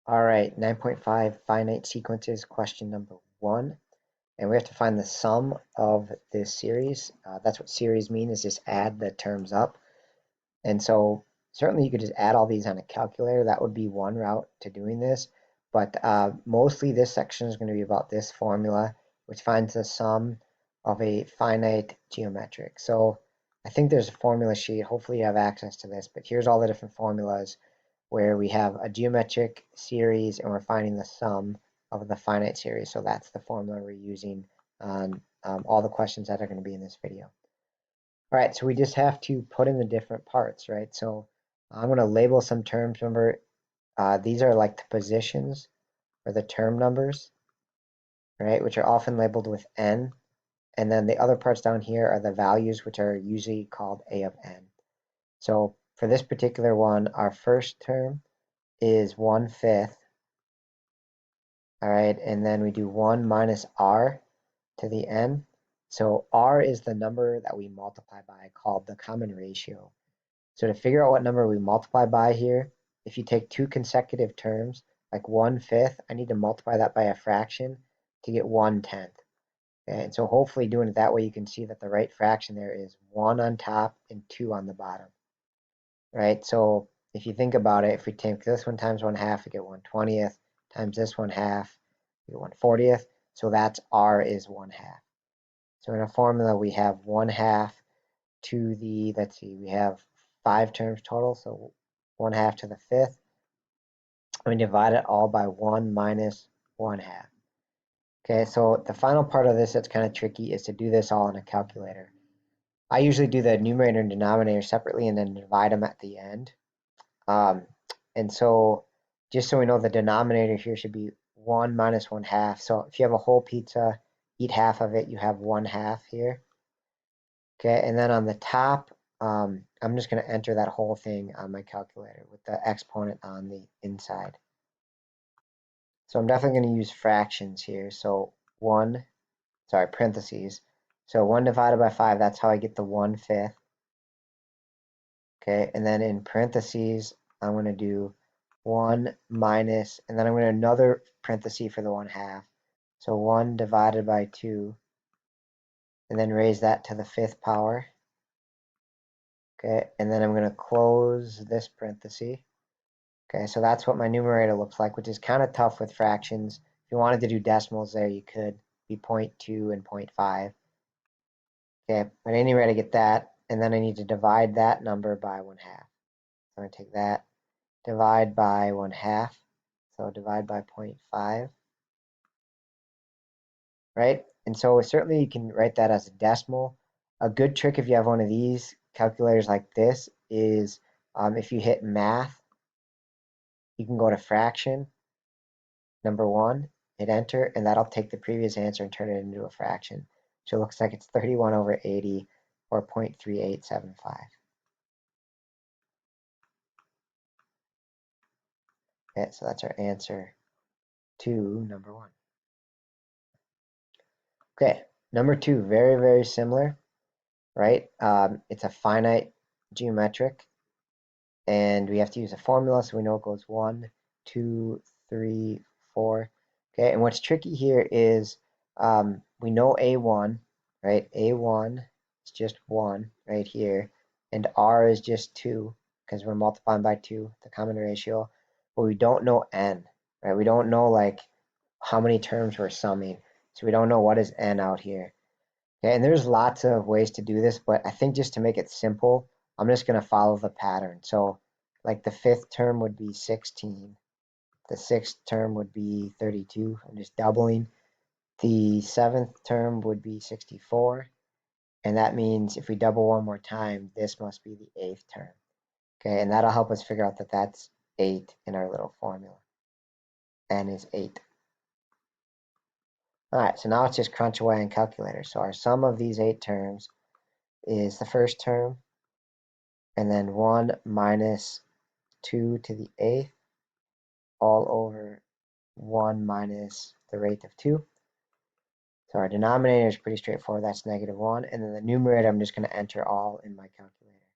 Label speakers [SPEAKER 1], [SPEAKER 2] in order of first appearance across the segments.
[SPEAKER 1] All right, 9.5 finite sequences, question number 1. And we have to find the sum of this series. That's what series mean, is just add the terms up. And so certainly you could just add all these on a calculator. That would be one route to doing this. But mostly this section is going to be about this formula, which finds the sum of a finite geometric. So I think there's a formula sheet. Hopefully you have access to this. But here's all the different formulas where we have a geometric series and we're finding the sum of the finite series. So that's the formula we're using on all the questions that are going to be in this video. All right, so we just have to put in the different parts, right? So I'm going to label some terms. Remember, these are like the positions or the term numbers, right, which are often labeled with n. And then the other parts down here are the values, which are usually called a of n. So for this particular one, our first term is 1/5. All right, and then we do 1 minus r to the n. So r is the number that we multiply by, called the common ratio. So to figure out what number we multiply by here, if you take two consecutive terms, like 1/5, I need to multiply that by a fraction to get 1/10. Okay? And so hopefully doing it that way, you can see that the right fraction there is 1 on top and 2 on the bottom. Right? So if you think about it, if we take this one times 1/2, we get 1/20th, times this 1/2, we get 1/40th. So that's r is 1/2. So in a formula, we have 1/2 to the, let's see, we have 5 terms total, so 1/2 to the 5th. And we divide it all by 1 minus 1/2. Okay, so the final part of this that's kind of tricky is to do this all in a calculator. I usually do the numerator and denominator separately and then divide them at the end. And so just so we know, the denominator here should be 1 minus 1/2. So if you have a whole pizza, eat half of it, you have 1/2 here. Okay, and then on the top, I'm just going to enter that whole thing on my calculator with the exponent on the inside. So I'm definitely going to use fractions here. So parentheses. So 1 divided by 5, that's how I get the 1/5. Okay, and then in parentheses, I'm going to do 1 minus, and then I'm going to another parenthesis for the 1/2. So 1 divided by 2, and then raise that to the 5th power. Okay, and then I'm going to close this parenthesis. Okay, so that's what my numerator looks like, which is kind of tough with fractions. If you wanted to do decimals there, you could be 0.2 and 0.5. Okay, but anyway, to get that, and then I need to divide that number by 1/2. So I'm going to take that, divide by 1/2, so divide by 0.5, right? And so certainly you can write that as a decimal. A good trick if you have one of these calculators like this is if you hit math, you can go to fraction, number 1, hit enter, and that'll take the previous answer and turn it into a fraction. So it looks like it's 31/80 or 0.3875. Okay, so that's our answer to number 1. Okay, number 2, very, very similar, right? It's a finite geometric, and we have to use a formula, so we know it goes 1, 2, 3, 4. Okay, and what's tricky here is we know A1, right? A1 is just 1 right here, and R is just 2 because we're multiplying by 2, the common ratio, but we don't know N, right? We don't know like how many terms we're summing, so we don't know what is N out here. Okay, and there's lots of ways to do this, but I think just to make it simple, I'm just going to follow the pattern. So like the 5th term would be 16. The 6th term would be 32. I'm just doubling. The 7th term would be 64. And that means if we double one more time, this must be the 8th term. Okay, and that'll help us figure out that that's 8 in our little formula. N is 8. All right, so now let's just crunch away on calculator. So our sum of these 8 terms is the first term, and then 1 minus 2 to the 8th, all over 1 minus the rate of 2. So our denominator is pretty straightforward. That's -1. And then the numerator, I'm just going to enter all in my calculator.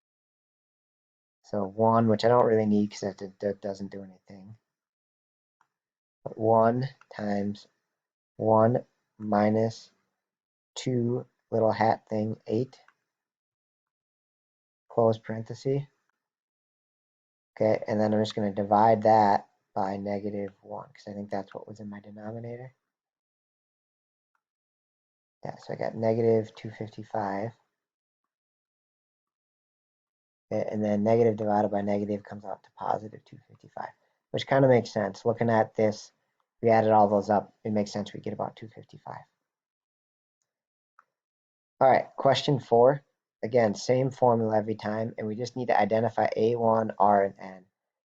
[SPEAKER 1] So 1, which I don't really need because that doesn't do anything. 1 times 1 minus 2 little hat thing 8, close parenthesis. Okay, and then I'm just going to divide that by negative 1 because I think that's what was in my denominator. Yeah, so I got negative 255. Okay, and then negative divided by negative comes out to positive 255, which kind of makes sense. Looking at this, we added all those up, it makes sense we get about 255. All right, question 4. Again, same formula every time, and we just need to identify A1, R, and N.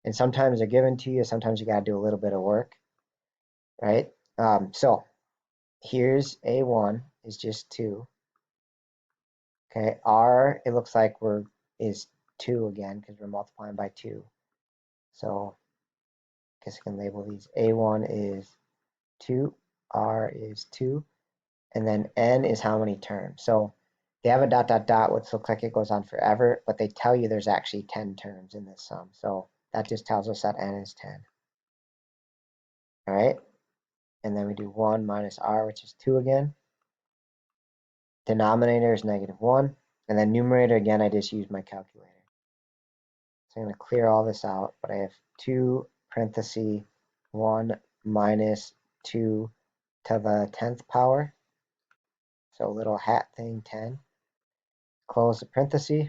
[SPEAKER 1] And sometimes they're given to you, sometimes you got to do a little bit of work, right? So here's A1 is just 2. Okay, R, it looks like is 2 again because we're multiplying by 2. So I guess I can label these. A1 is 2, R is 2, and then N is how many terms. So they have a dot, dot, dot, which looks like it goes on forever, but they tell you there's actually 10 terms in this sum. So that just tells us that N is 10. All right, and then we do 1 minus R, which is 2 again. Denominator is negative 1, and then numerator, again, I just used my calculator. So I'm going to clear all this out, but I have 2 parenthesis 1 minus 2 to the 10th power. So little hat thing 10. Close the parenthesis.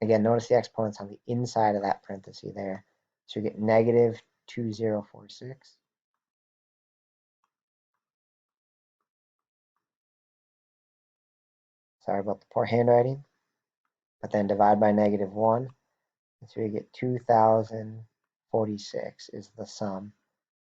[SPEAKER 1] Again, notice the exponents on the inside of that parenthesis there. So you get negative 2046. Sorry about the poor handwriting. But then divide by negative 1. And so you get 2046 is the sum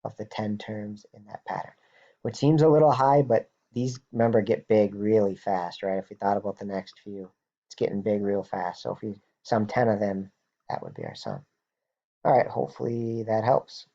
[SPEAKER 1] of the 10 terms in that pattern, which seems a little high, but these, remember, get big really fast, right? If we thought about the next few, it's getting big real fast. So if we sum 10 of them, that would be our sum. All right, hopefully that helps.